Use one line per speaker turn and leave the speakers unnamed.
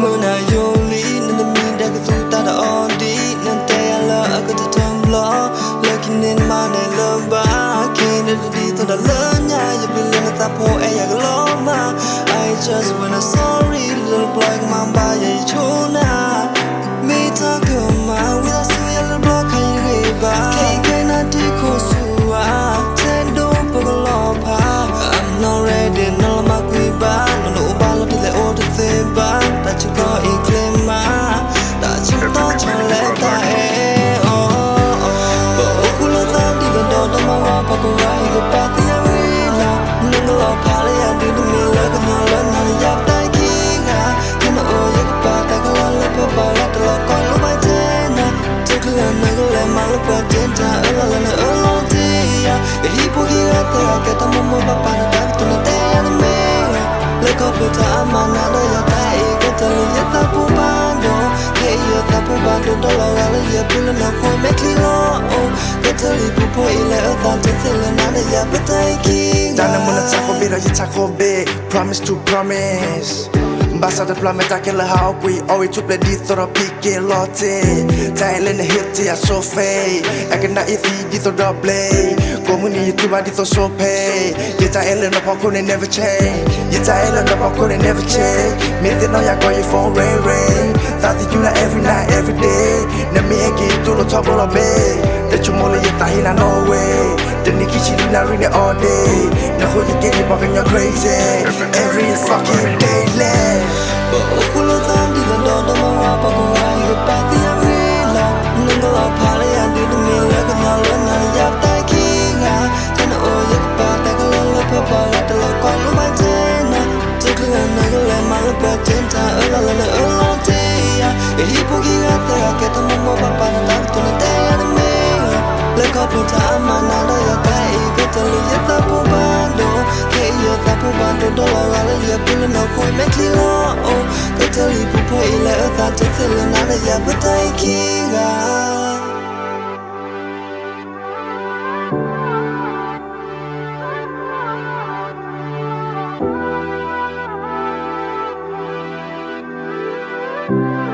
Muna yoli nanda minda kasuta da ondi nante ala agata tambla looking in my love kene di to da lanya you believe na tapo e ya gloma I just wanna sorry little black mamba ya chuna me talk ma with a sweet little block kai riba kai na di kosua tendo pogolopa I'm not ready no ma kuiba no ba lo di le o de seba that you go in klema that you don't let that oh oh kulo sa di do do ma wa pa ko rai go pa ti ya ri la ningo lo pa le ya di de me la ko no la na ya dai ki ga kana o ya pa ta ka la la pa pa la to ko lo ba te na to ko la na ko le ma lo pa te ta la la na lo ti ya hi po ki ga ta ka ta mo mo pa pa na ta to na te ya na me le ko puta amana do ya tai ko te le ya ta pu ba do ke ya ta pu ba do do la le ya pu le na ko me ki lo o ko te le pu po i le ta te se le na le ya pa tai ki
Dana muna tako be ya tako be promise to promise Basa the plan ta ke la how we always to play this sort of pick it lotte Thailand hit ya so fake agana ifi di to the play community to ba di to so pay ye Thailand no pop ne never change ye Thailand no pop ne never change me they know ya go you for rain that you na every night every day na me again to the top of the bay that you mole ye Thailand no way the niki chili na ring all day na ho you get it back in your crazy every fucking day
kulo sa di do do ma wa pa ko rai go pa ti ya ri la ningo lo pa le ya di de me la ko no la na ya dai ki ga kana o ya pa ta ka la la pa pa la to ko lo ba te na to ko la na ko le ma lo pa te ta la la la te ya hi po ki ga ta ka ta mo mo pa pa na ta to na te ya me le ko puta amana do ya tai ko te le ya ta po ba do ke ya ta po ba do do la la ya pu le na ko me ki lo o ko te le pu po i le ta te se le na le ya pa tai ki ga
Thank